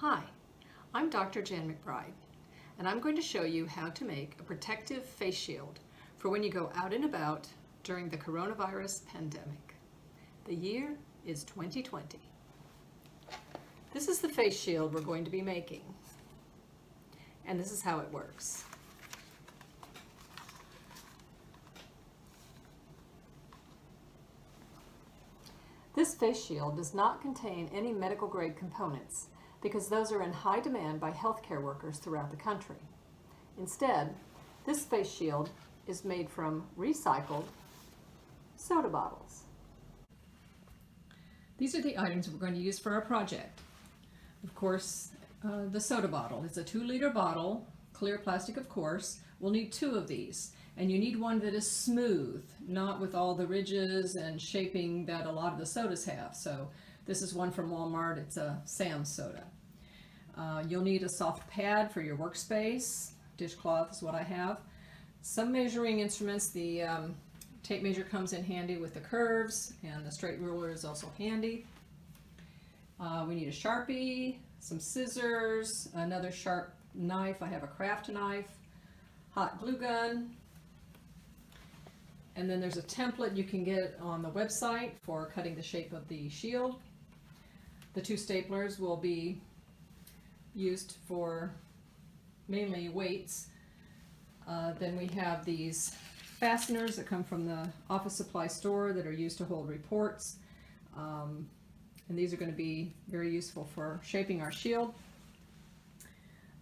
Hi, I'm Dr. Jan McBride, and I'm going to show you how to make a protective face shield for when you go out and about during the coronavirus pandemic. The year is 2020. This is the face shield we're going to be making, and this is how it works. This face shield does not contain any medical grade components because those are in high demand by healthcare workers throughout the country. Instead, this face shield is made from recycled soda bottles. These are the items we're going to use for our project. Of course, the soda bottle. It's a 2-liter bottle, clear plastic of course. We'll need 2 of these. And you need one that is smooth, not with all the ridges and shaping that a lot of the sodas have. So this is one from Walmart. It's a Sam's soda. You'll need a soft pad for your workspace. Dishcloth is what I have. Some measuring instruments. The tape measure comes in handy with the curves, and the straight ruler is also handy. We need a Sharpie, some scissors, another sharp knife. I have a craft knife, hot glue gun. And then there's a template you can get on the website for cutting the shape of the shield. The 2 staplers will be used for mainly weights. Then we have these fasteners that come from the office supply store that are used to hold reports. And these are going to be very useful for shaping our shield.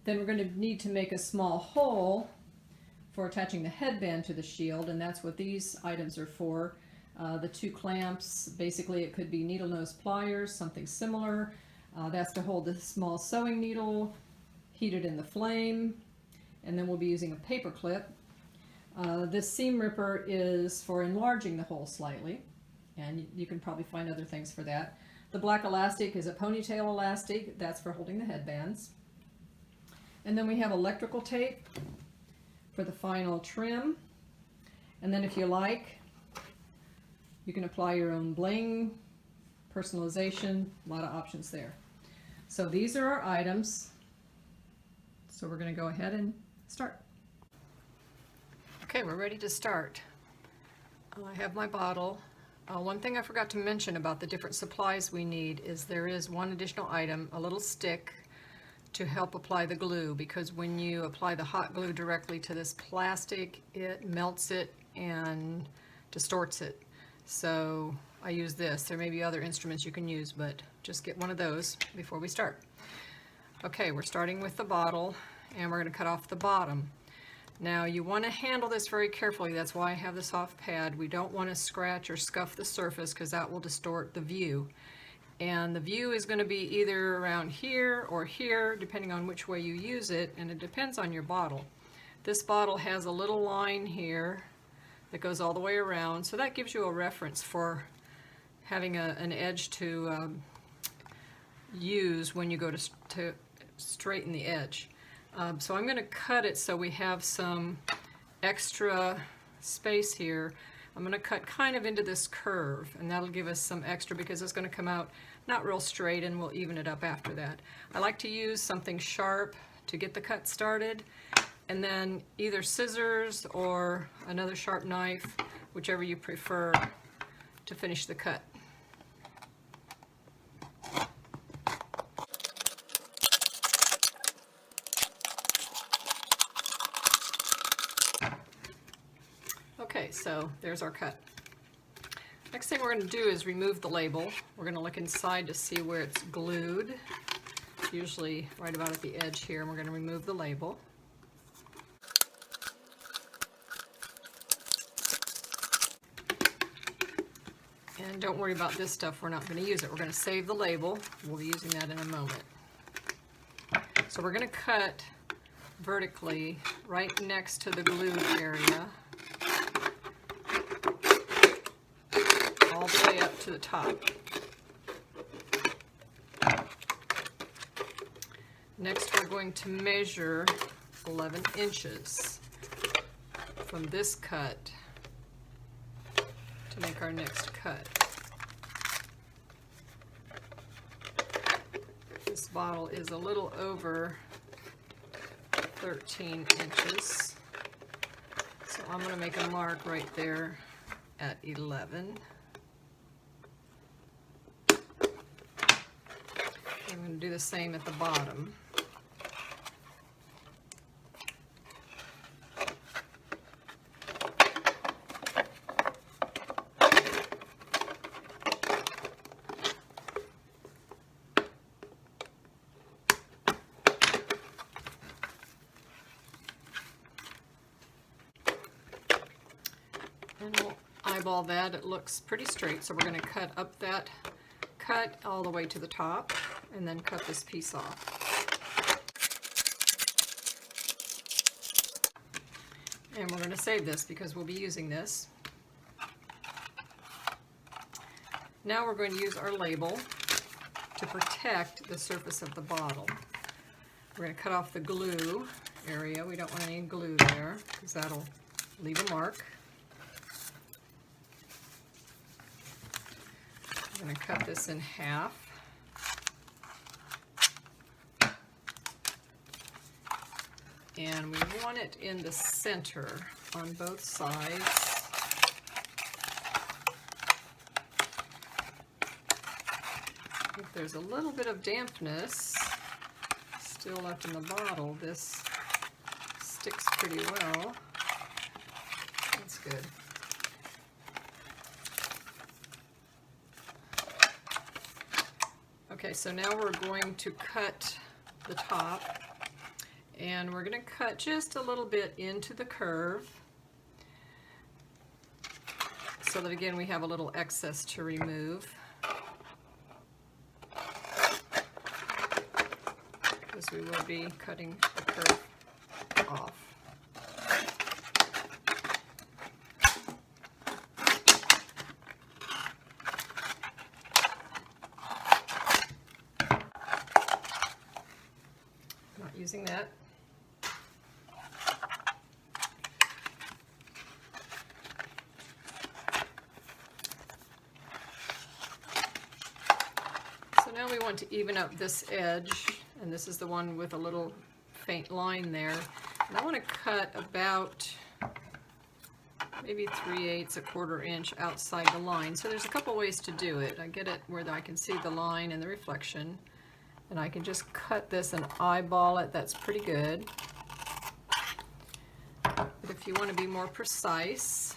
Then we're going to need to make a small hole for attaching the headband to the shield, and that's what these items are for. The 2 clamps, basically it could be needle nose pliers, something similar. That's to hold the small sewing needle, heated in the flame, and then we'll be using a paper clip. This seam ripper is for enlarging the hole slightly, and you can probably find other things for that. The black elastic is a ponytail elastic, that's for holding the headbands. And then we have electrical tape for the final trim. And then if you like, you can apply your own bling, personalization, a lot of options there. So these are our items. So we're going to go ahead and start. Okay, we're ready to start. I have my bottle. One thing I forgot to mention about the different supplies we need is there is one additional item, a little stick, to help apply the glue, because when you apply the hot glue directly to this plastic, it melts it and distorts it. So I use this. There may be other instruments you can use, but just get one of those before we start. Okay, we're starting with the bottle, and we're going to cut off the bottom. Now you want to handle this very carefully. That's why I have the soft pad. We don't want to scratch or scuff the surface because that will distort the view. And the view is going to be either around here or here, depending on which way you use it, and it depends on your bottle. This bottle has a little line here that goes all the way around, so that gives you a reference for having an edge to use when you go to straighten the edge. So I'm going to cut it so we have some extra space here. I'm going to cut kind of into this curve, and that'll give us some extra because it's going to come out not real straight, and we'll even it up after that. I like to use something sharp to get the cut started, and then either scissors or another sharp knife, whichever you prefer, to finish the cut. Okay, so there's our cut. Next thing we're going to do is remove the label. We're going to look inside to see where it's glued, usually right about at the edge here, and we're going to remove the label. And don't worry about this stuff, we're not going to use it. We're going to save the label. We'll be using that in a moment. So we're going to cut vertically right next to the glued area, all the way up to the top. Next we're going to measure 11 inches from this cut to make our next cut. This bottle is a little over 13 inches. So I'm going to make a mark right there at 11. I'm going to do the same at the bottom. And we'll eyeball that. It looks pretty straight, so we're going to cut up that cut all the way to the top and then cut this piece off. And we're going to save this because we'll be using this. Now we're going to use our label to protect the surface of the bottle. We're going to cut off the glue area. We don't want any glue there because that'll leave a mark. I'm going to cut this in half. And we want it in the center on both sides. If there's a little bit of dampness still left in the bottle, this sticks pretty well. That's good. Okay, so now we're going to cut the top, and we're going to cut just a little bit into the curve so that again we have a little excess to remove, because we will be cutting the curve off. Using that. So now we want to even up this edge, and this is the one with a little faint line there. And I want to cut about maybe 3/8, a quarter inch outside the line. So there's a couple ways to do it. I get it where I can see the line and the reflection. And I can just cut this and eyeball it. That's pretty good. But if you want to be more precise,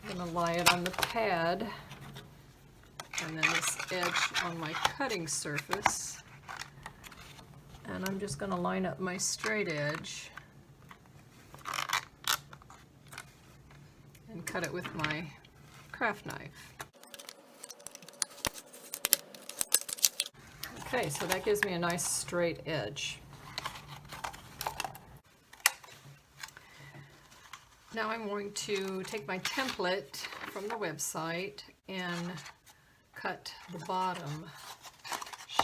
I'm going to lie it on the pad, and then this edge on my cutting surface. And I'm just going to line up my straight edge and cut it with my craft knife. Okay, so that gives me a nice straight edge. Now I'm going to take my template from the website and cut the bottom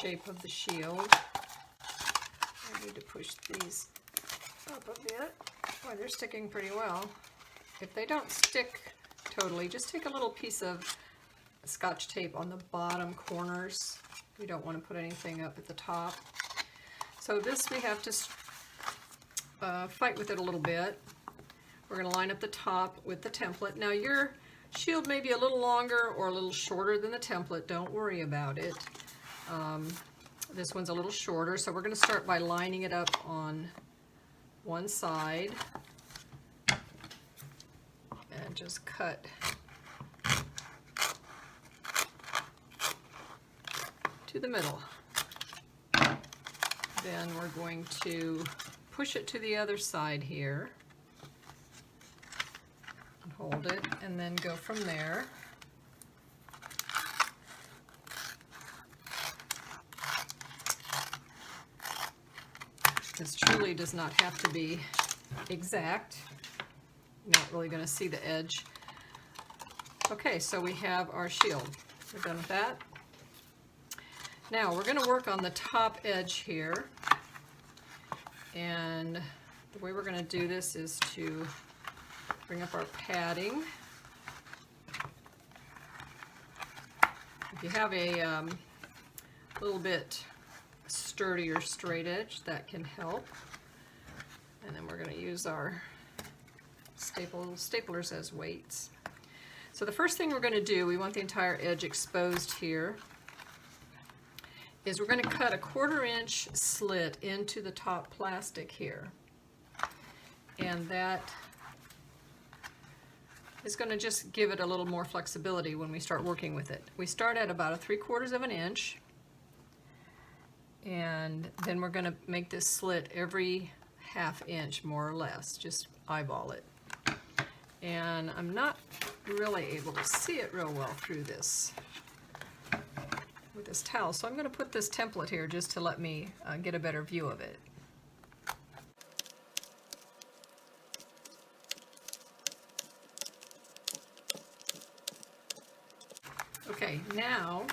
shape of the shield. I need to push these up a bit. Boy, they're sticking pretty well. If they don't stick totally, just take a little piece of Scotch tape on the bottom corners. We don't want to put anything up at the top. So this we have to fight with it a little bit. We're going to line up the top with the template. Now your shield may be a little longer or a little shorter than the template. Don't worry about it. This one's a little shorter, so we're going to start by lining it up on one side and just cut to the middle. Then we're going to push it to the other side here and hold it, and then go from there. This truly does not have to be exact. You're not really going to see the edge. Okay, so we have our shield. We're done with that. Now we're going to work on the top edge here, and the way we're going to do this is to bring up our padding, If you have a little bit sturdier straight edge, that can help. And then we're going to use our staplers as weights. So the first thing we're going to do, we want the entire edge exposed here, is we're going to cut a 1/4 inch slit into the top plastic here. And that is going to just give it a little more flexibility when we start working with it. We start at about 3/4 of an inch, and then we're going to make this slit every 1/2 inch more or less, just eyeball it. And I'm not really able to see it real well through this with this towel, so I'm going to put this template here just to let me get a better view of it. Okay, now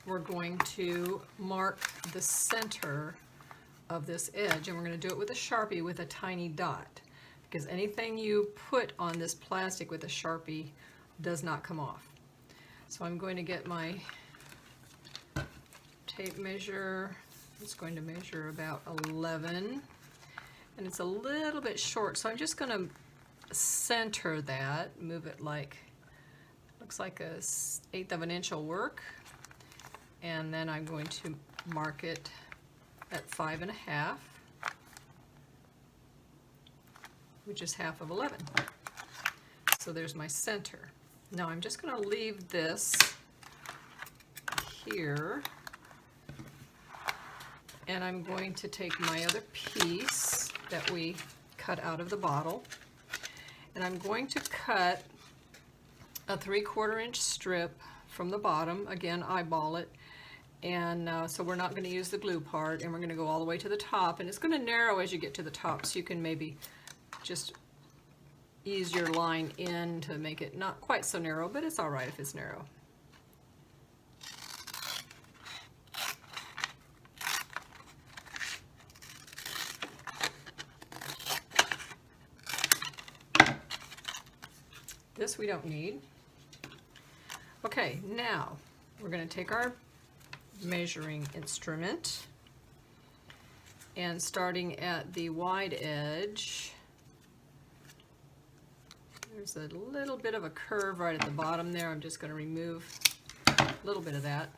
we're going to mark the center of this edge, and we're going to do it with a Sharpie with a tiny dot, because anything you put on this plastic with a Sharpie does not come off. So I'm going to get my tape measure. It's going to measure about 11, and it's a little bit short, so I'm just going to center that, move it like, looks like a 1/8 of an inch will work, and then I'm going to mark it at 5 1/2, which is 1/2 of 11. So there's my center. Now I'm just going to leave this here, and I'm going to take my other piece that we cut out of the bottle, and I'm going to cut a 3/4 inch strip from the bottom, again eyeball it, and so we're not going to use the glue part, and we're going to go all the way to the top, and it's going to narrow as you get to the top, so you can maybe just ease your line in to make it not quite so narrow, but it's all right if it's narrow. This we don't need. Okay, now we're going to take our measuring instrument, and starting at the wide edge, there's a little bit of a curve right at the bottom there. I'm just going to remove a little bit of that,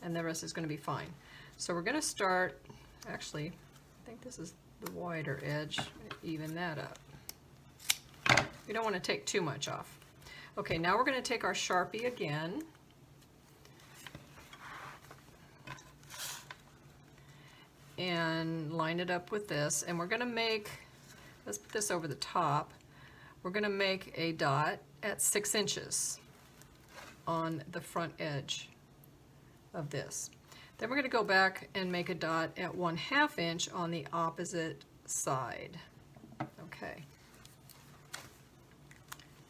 and the rest is going to be fine. So we're going to start, actually, I think this is the wider edge, even that up. You don't want to take too much off. Okay, now we're going to take our Sharpie again, and line it up with this, and we're going to make, let's put this over the top, we're going to make a dot at 6 inches on the front edge of this. Then we're going to go back and make a dot at 1/2 inch on the opposite side. Okay.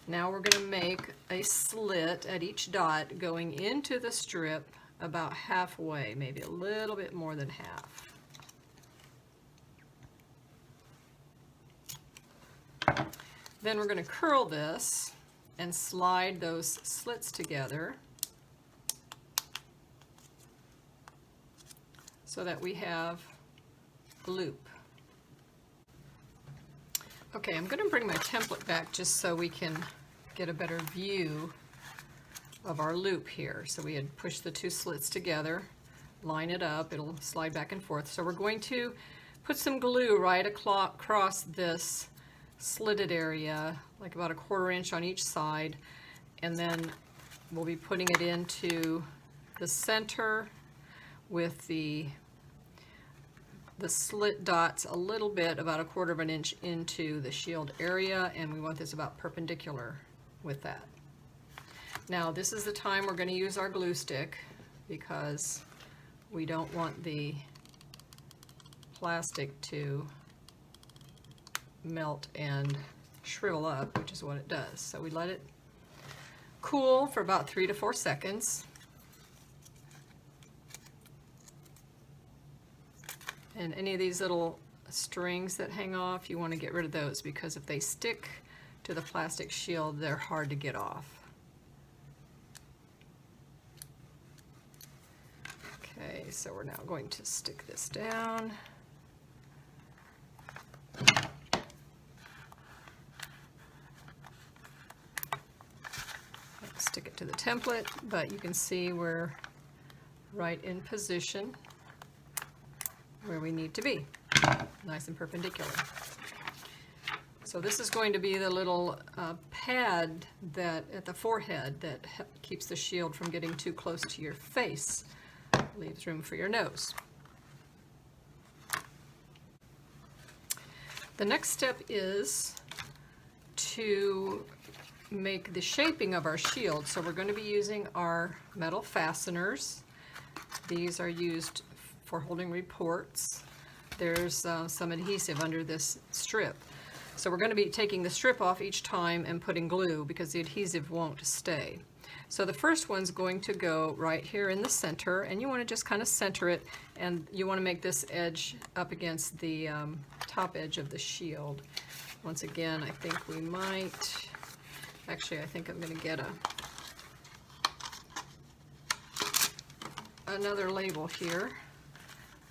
Now we're going to make a slit at each dot going into the strip about halfway, maybe a little bit more than half. Then we're going to curl this and slide those slits together so that we have a loop. Okay, I'm going to bring my template back just so we can get a better view of our loop here. So we had pushed the two slits together, line it up, it'll slide back and forth. So we're going to put some glue right across this slitted area, like about 1/4 inch on each side, and then we'll be putting it into the center with the slit dots a little bit, about 1/4 of an inch into the shield area, and we want this about perpendicular with that. Now this is the time we're going to use our glue stick, because we don't want the plastic to melt and shrivel up, which is what it does. So we let it cool for about 3 to 4 seconds. And any of these little strings that hang off, you want to get rid of those, because if they stick to the plastic shield, they're hard to get off. Okay, so we're now going to stick this down. Stick it to the template, but you can see we're right in position where we need to be, nice and perpendicular. So this is going to be the little pad that at the forehead that keeps the shield from getting too close to your face, leaves room for your nose. The next step is to make the shaping of our shield. So we're going to be using our metal fasteners. These are used for holding reports. There's some adhesive under this strip. So we're going to be taking the strip off each time and putting glue because the adhesive won't stay. So the first one's going to go right here in the center, and you want to just kind of center it, and you want to make this edge up against the top edge of the shield. Once again, I think we might, actually I think I'm going to get another label here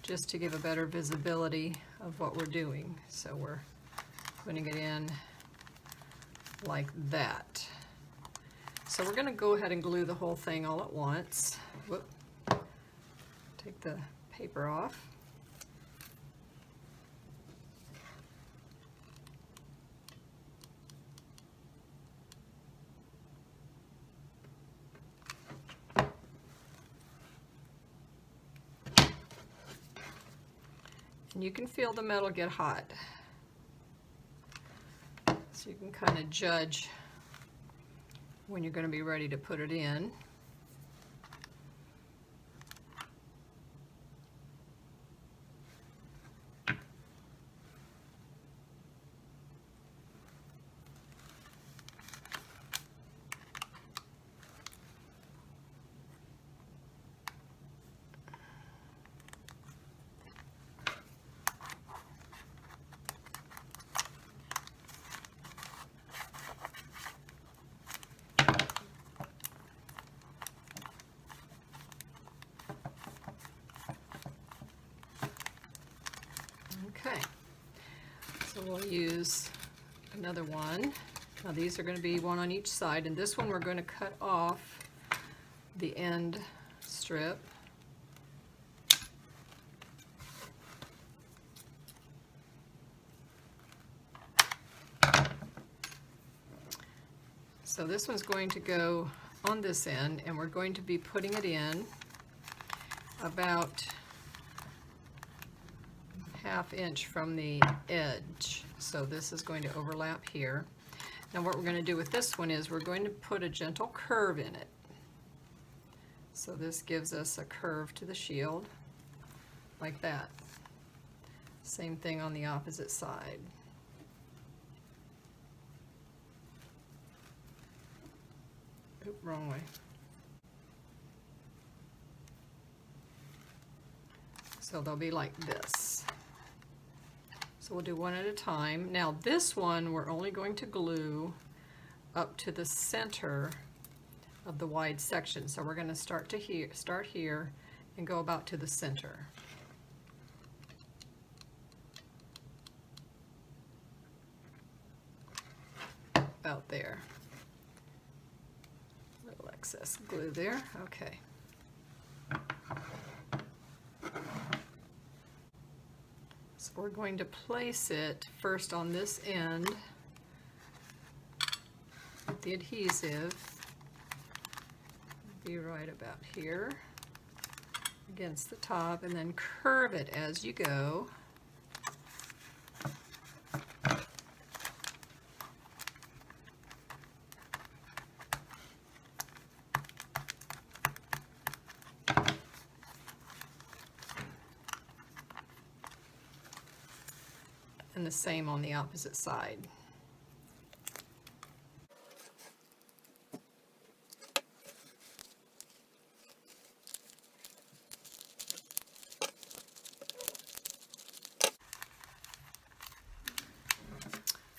just to give a better visibility of what we're doing. So we're putting it in like that. So we're going to go ahead and glue the whole thing all at once. Whoop. Take the paper off. And you can feel the metal get hot. So you can kind of judge when you're going to be ready to put it in. Okay, so we'll use another one. Now these are going to be one on each side, and this one we're going to cut off the end strip. So this one's going to go on this end, and we're going to be putting it in about ½ inch from the edge. So this is going to overlap here. Now what we're going to do with this one is we're going to put a gentle curve in it. So this gives us a curve to the shield, like that. Same thing on the opposite side. Oop, wrong way. So they'll be like this. So we'll do one at a time. Now this one we're only going to glue up to the center of the wide section. So we're going to start here and go about to the center. About there. A little excess glue there. Okay. So we're going to place it first on this end with the adhesive. Be right about here against the top, and then curve it as you go. And the same on the opposite side.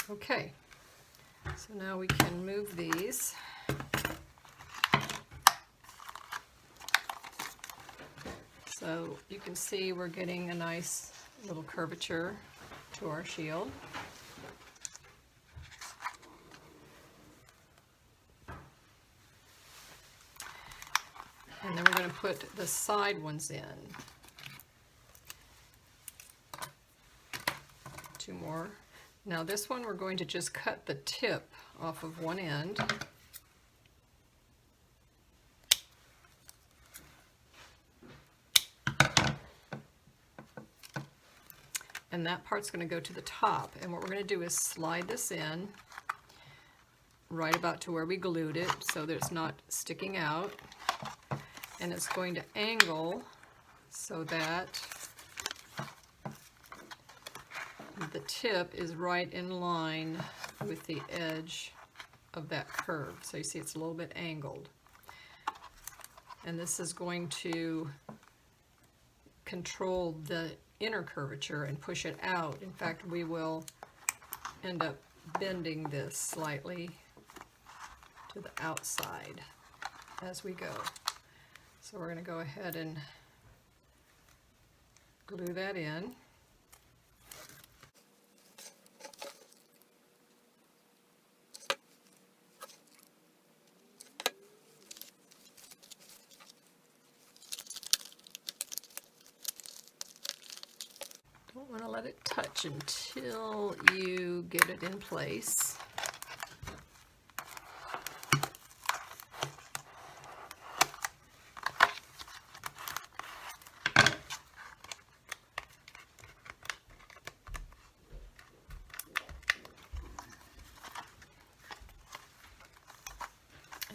Okay, so now we can move these. So you can see we're getting a nice little curvature to our shield. And then we're going to put the side ones in. 2 more. Now this one we're going to just cut the tip off of one end. And that part's going to go to the top. And what we're going to do is slide this in right about to where we glued it so that it's not sticking out. And it's going to angle so that the tip is right in line with the edge of that curve. So you see it's a little bit angled. And this is going to control the inner curvature and push it out. In fact, we will end up bending this slightly to the outside as we go. So we're going to go ahead and glue that in. Don't want to let it touch until you get it in place.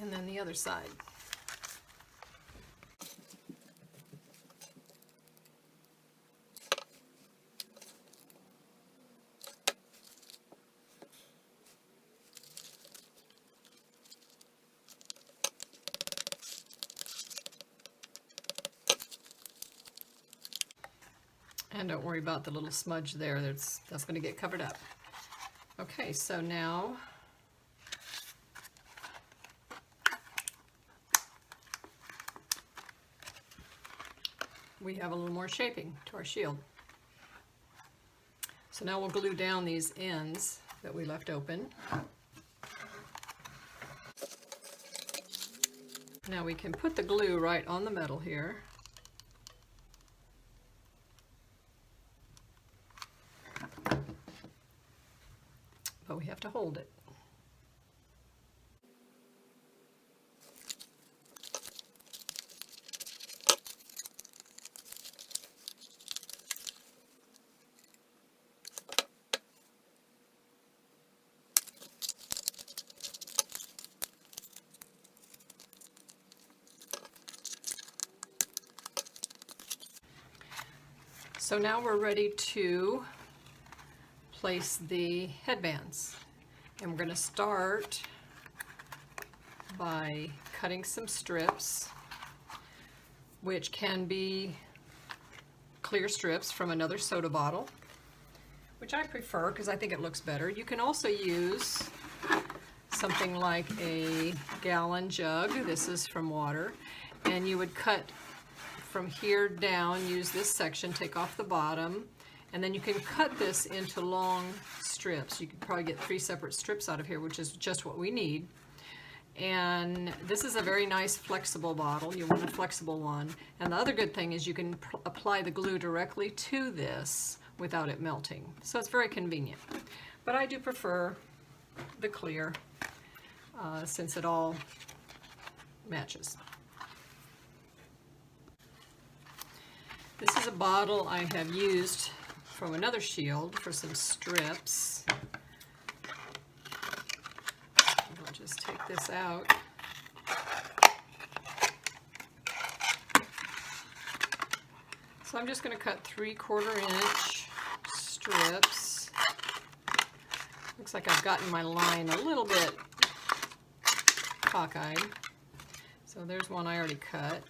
And then the other side. And don't worry about the little smudge there, that's going to get covered up. Okay, so now we have a little more shaping to our shield. So now we'll glue down these ends that we left open. Now we can put the glue right on the metal here. But we have to hold it. So now we're ready to place the headbands. And we're going to start by cutting some strips, which can be clear strips from another soda bottle, which I prefer because I think it looks better. You can also use something like a gallon jug. This is from water. And you would cut from here down, use this section, take off the bottom, and then you can cut this into long strips. You could probably get 3 separate strips out of here, which is just what we need. And this is a very nice flexible bottle. You want a flexible one. And the other good thing is you can apply the glue directly to this without it melting. So it's very convenient. But I do prefer the clear since it all matches. This is a bottle I have used from another shield for some strips. I'll just take this out. So I'm just going to cut 3/4 inch strips. Looks like I've gotten my line a little bit cockeyed. So there's one I already cut.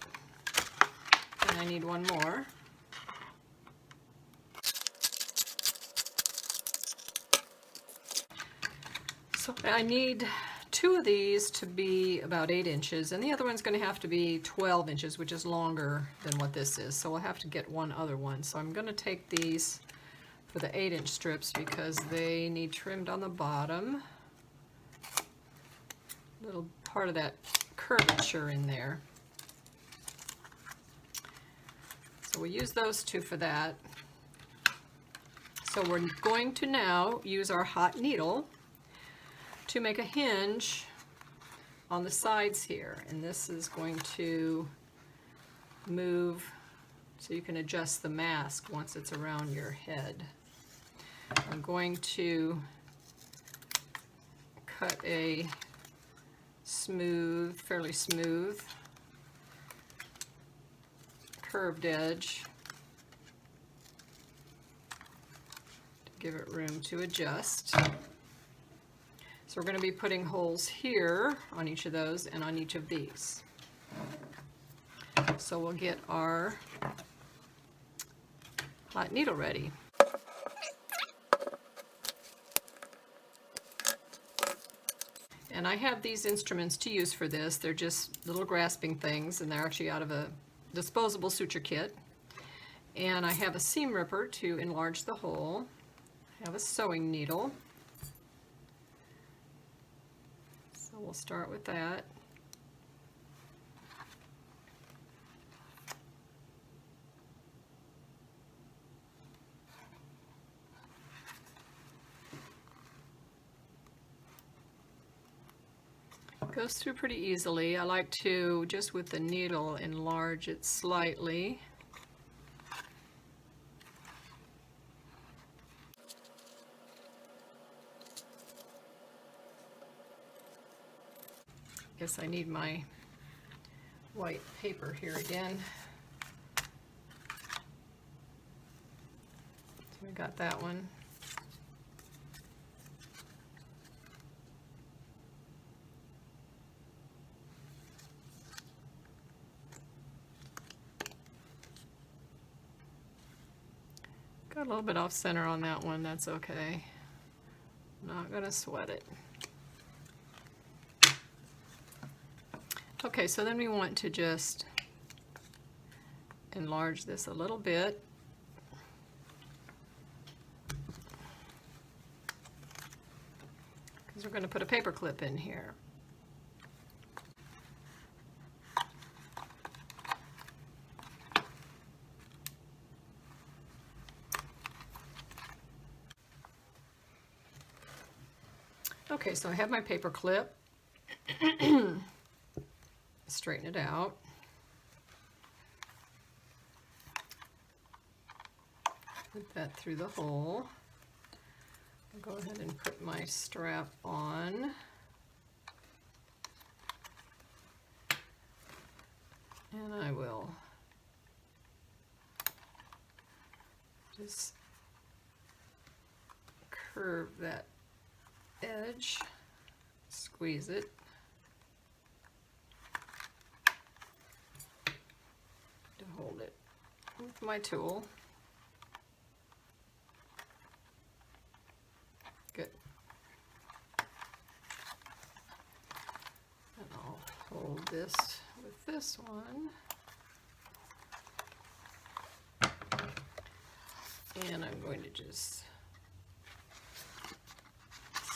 And I need one more. So I need two of these to be about 8 inches, and the other one's going to have to be 12 inches, which is longer than what this is. So we'll have to get one other one. So I'm going to take these for the 8-inch strips because they need trimmed on the bottom. Little part of that curvature in there. So we'll use those two for that. So we're going to now use our hot needle to make a hinge on the sides here, and this is going to move so you can adjust the mask once it's around your head. I'm going to cut a smooth, fairly smooth, curved edge to give it room to adjust. So we're going to be putting holes here on each of those and on each of these. So we'll get our hot needle ready. And I have these instruments to use for this. They're just little grasping things, and they're actually out of a disposable suture kit. And I have a seam ripper to enlarge the hole. I have a sewing needle. So we'll start with that. Goes through pretty easily. I like to, just with the needle, enlarge it slightly. Guess I need my white paper here again. So we got that one. Got a little bit off center on that one, that's okay. Not gonna sweat it. Okay, so then we want to just enlarge this a little bit. Because we're going to put a paper clip in here. Okay, so I have my paper clip. Straighten it out. Put that through the hole. I'll go ahead and put my strap on. And I will just curve that edge, squeeze it. To hold it with my tool. Good. And I'll hold this with this one. And I'm going to just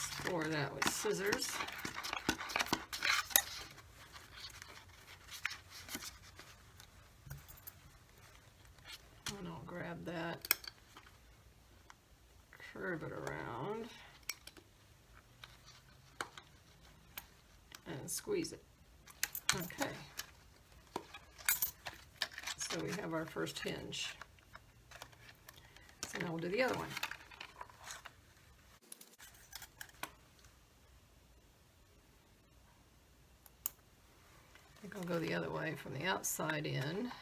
score that with scissors. And I'll grab that, curve it around, and squeeze it. Okay. So we have our first hinge. So now we'll do the other one. I think I'll go the other way from the outside in.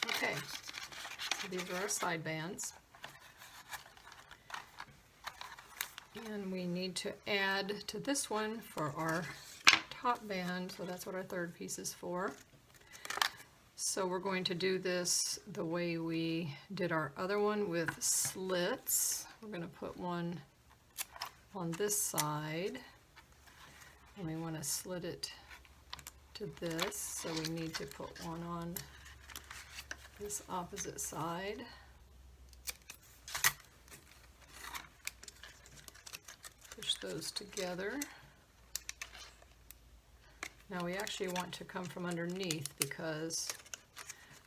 Okay, so these are our side bands. And we need to add to this one for our top band, so that's what our third piece is for. So we're going to do this the way we did our other one with slits. We're going to put one on this side, and we want to slit it to this, so we need to put one on this opposite side. Push those together. Now we actually want to come from underneath because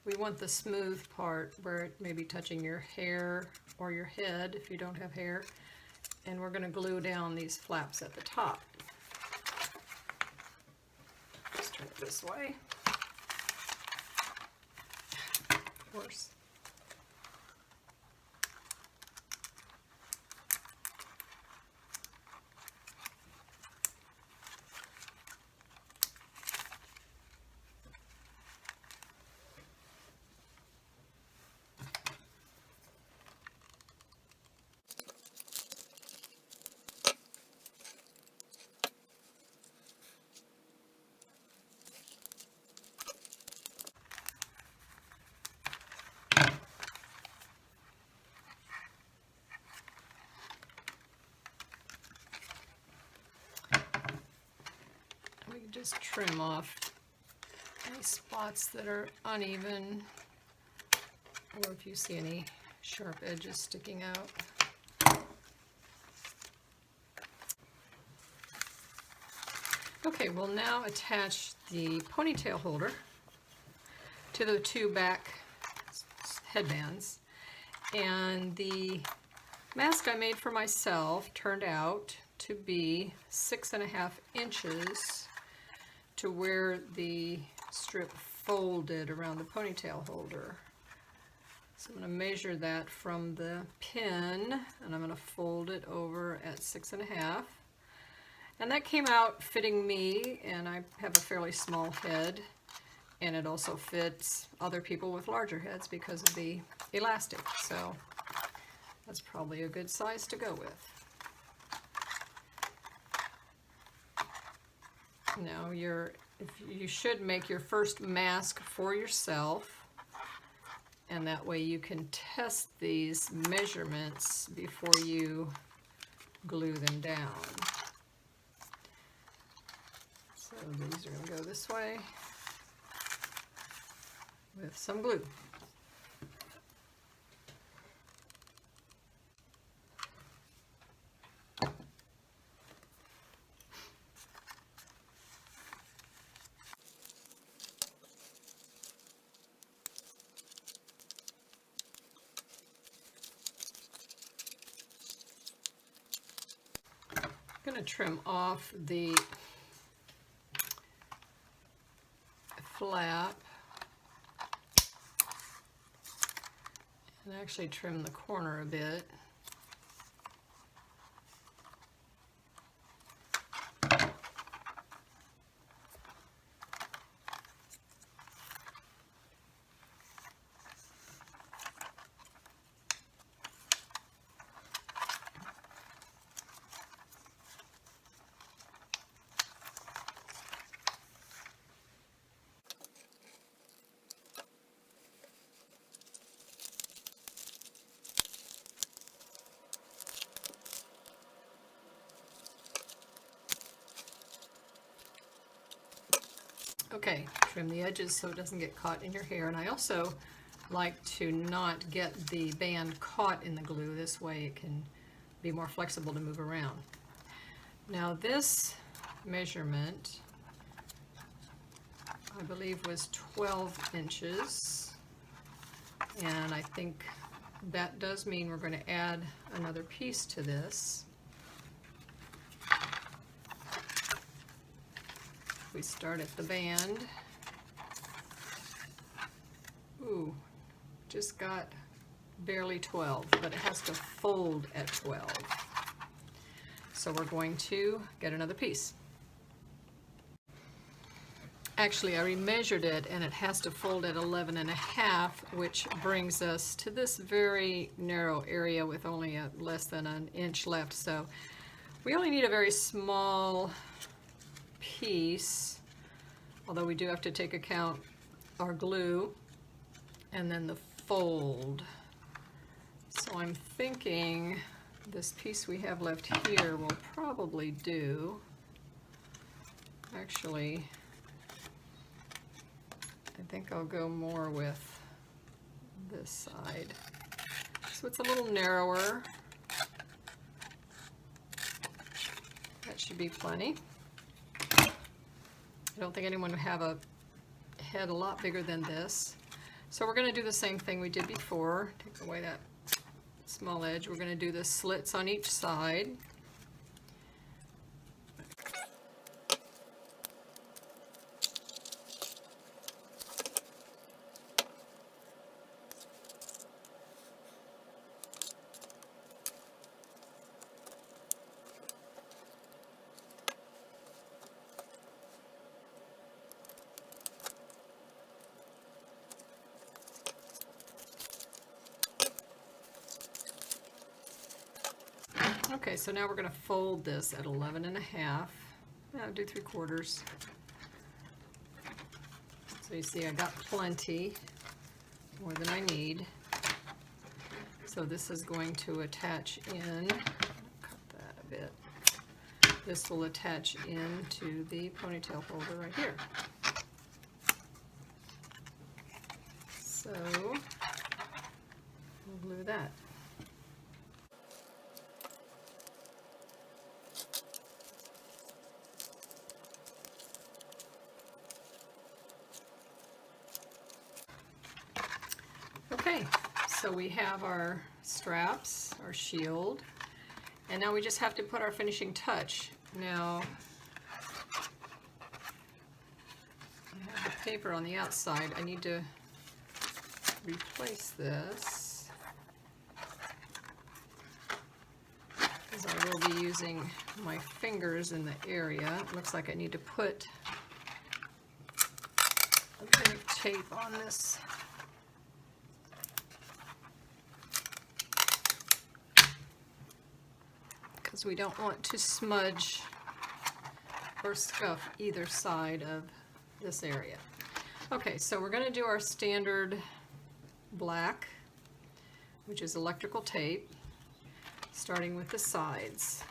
we want the smooth part where it may be touching your hair or your head if you don't have hair. And we're going to glue down these flaps at the top. Let's turn it this way. Of course. Just trim off any spots that are uneven, or if you see any sharp edges sticking out. Okay, we'll now attach the ponytail holder to the two back headbands. And the mask I made for myself turned out to be 6.5 inches to where the strip folded around the ponytail holder. So I'm going to measure that from the pin, and I'm going to fold it over at 6.5. And that came out fitting me, and I have a fairly small head, and it also fits other people with larger heads because of the elastic. So that's probably a good size to go with. Now you should make your first mask for yourself, and that way you can test these measurements before you glue them down. So these are going to go this way with some glue. I'm going to trim off the flap and actually trim the corner a bit. Okay, trim the edges so it doesn't get caught in your hair. And I also like to not get the band caught in the glue. This way it can be more flexible to move around. Now this measurement, I believe, was 12 inches. And I think that does mean we're going to add another piece to this. We start at the band. Ooh, just got barely 12, but it has to fold at 12. So we're going to get another piece. Actually, I remeasured it, and it has to fold at 11.5, which brings us to this very narrow area with only less than an inch left. So we only need a very small piece, although we do have to take account our glue and then the fold. So I'm thinking this piece we have left here will probably do. Actually, I think I'll go more with this side. So it's a little narrower. That should be plenty. I don't think anyone would have a head a lot bigger than this. So we're going to do the same thing we did before. Take away that small edge. We're going to do the slits on each side. Okay, so now we're going to fold this at 11.5. I'll do 3/4. So you see I got plenty, more than I need. So this is going to attach in, cut that a bit. This will attach into the ponytail holder right here. So we'll glue that. Okay, so we have our straps, our shield, and now we just have to put our finishing touch. Now, I have the paper on the outside. I need to replace this, because I will be using my fingers in the area. It looks like I need to put a bit of tape on this. Because we don't want to smudge or scuff either side of this area. Okay, so we're going to do our standard black, which is electrical tape, starting with the sides.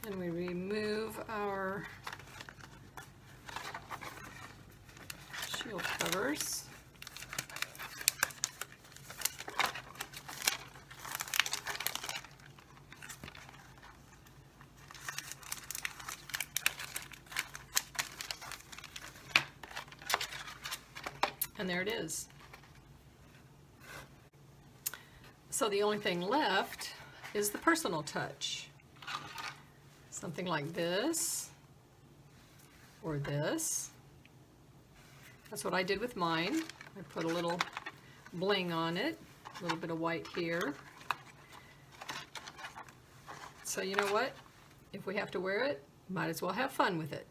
And we remove our shield covers. And there it is. So the only thing left is the personal touch. Something like this, or this. That's what I did with mine. I put a little bling on it, a little bit of white here. So you know what? If we have to wear it, might as well have fun with it.